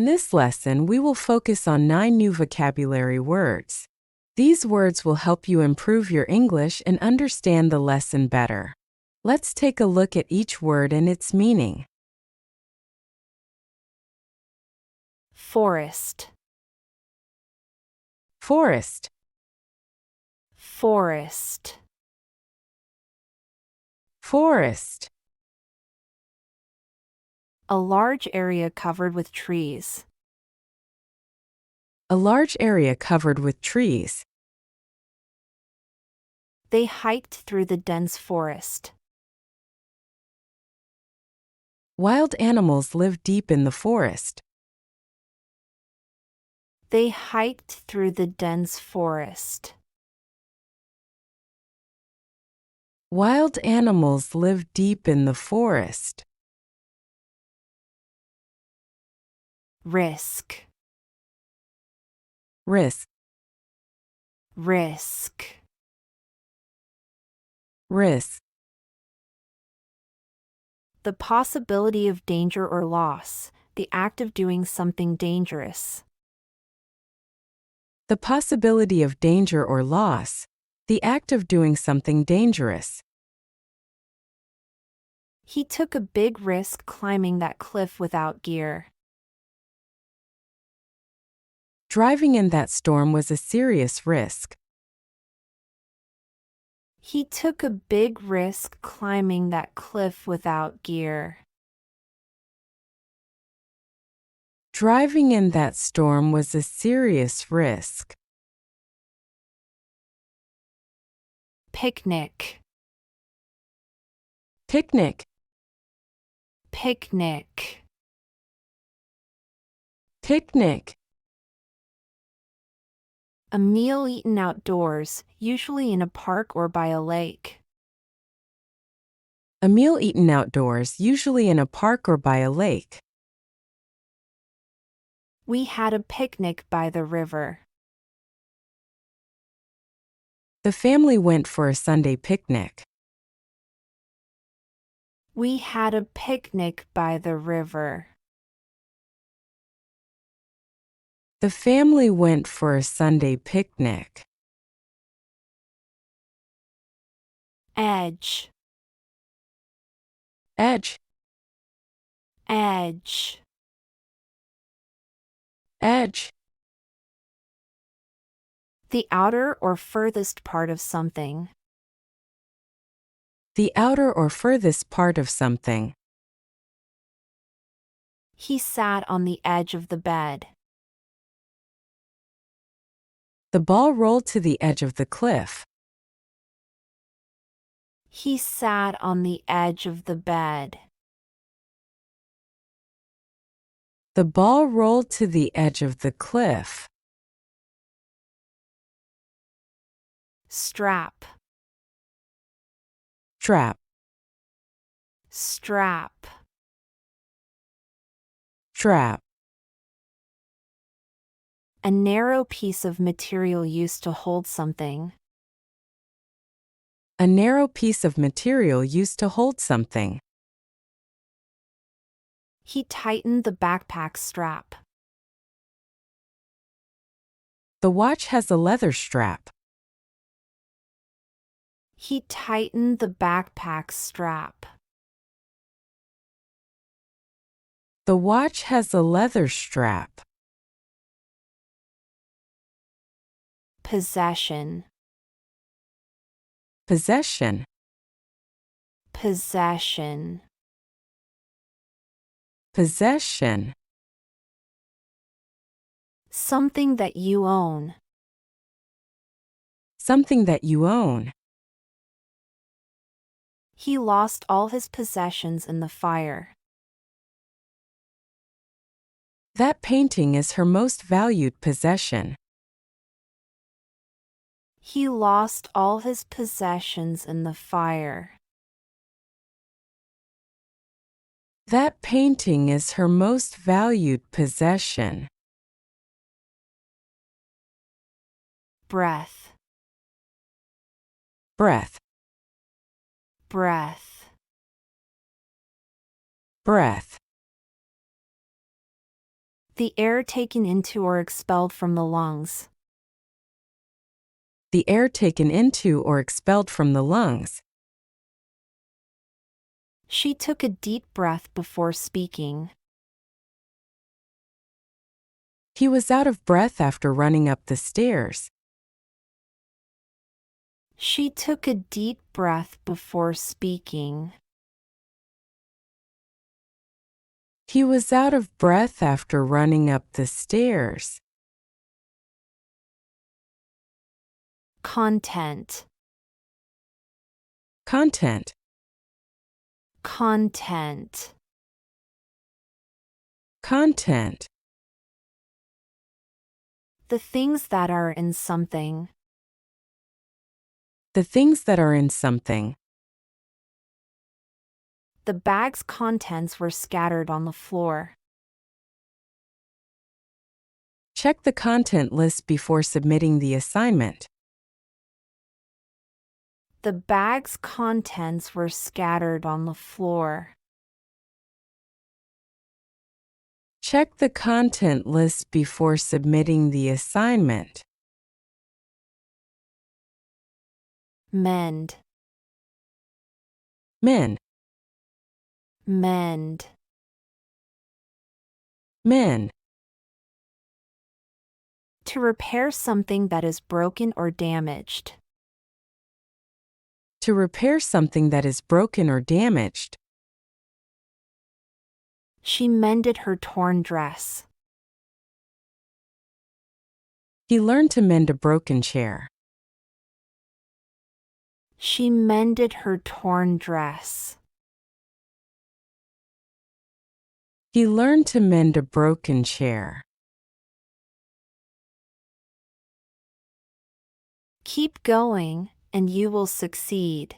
In this lesson, we will focus on 9 new vocabulary words. These words will help you improve your English and understand the lesson better. Let's take a look at each word and its meaning. Forest. Forest. Forest. Forest. A large area covered with trees. A large area covered with trees. They hiked through the dense forest. Wild animals live deep in the forest. They hiked through the dense forest. Wild animals live deep in the forest. Risk. Risk. Risk. Risk. The possibility of danger or loss, the act of doing something dangerous. The possibility of danger or loss, the act of doing something dangerous. He took a big risk climbing that cliff without gear. Driving in that storm was a serious risk. He took a big risk climbing that cliff without gear. Driving in that storm was a serious risk. Picnic. Picnic. Picnic. Picnic. A meal eaten outdoors, usually in a park or by a lake. A meal eaten outdoors, usually in a park or by a lake. We had a picnic by the river. The family went for a Sunday picnic. We had a picnic by the river. The family went for a Sunday picnic. Edge. Edge. Edge. Edge. The outer or furthest part of something. The outer or furthest part of something. He sat on the edge of the bed. The ball rolled to the edge of the cliff. He sat on the edge of the bed. The ball rolled to the edge of the cliff. Strap. Strap. Strap. Strap. A narrow piece of material used to hold something. A narrow piece of material used to hold something. He tightened the backpack strap. The watch has a leather strap. He tightened the backpack strap. The watch has a leather strap. Possession. Possession. Possession. Possession. Something that you own. Something that you own. He lost all his possessions in the fire. That painting is her most valued possession. He lost all his possessions in the fire. That painting is her most valued possession. Breath. Breath. Breath. Breath. The air taken into or expelled from the lungs. The air taken into or expelled from the lungs. She took a deep breath before speaking. He was out of breath after running up the stairs. She took a deep breath before speaking. He was out of breath after running up the stairs. Content. Content. Content. Content. The things that are in something. The things that are in something. The bag's contents were scattered on the floor. Check the content list before submitting the assignment. The bag's contents were scattered on the floor. Check the content list before submitting the assignment. Mend. Mend. Mend. Mend. To repair something that is broken or damaged. To repair something that is broken or damaged. She mended her torn dress. He learned to mend a broken chair. She mended her torn dress. He learned to mend a broken chair. Keep going, and you will succeed.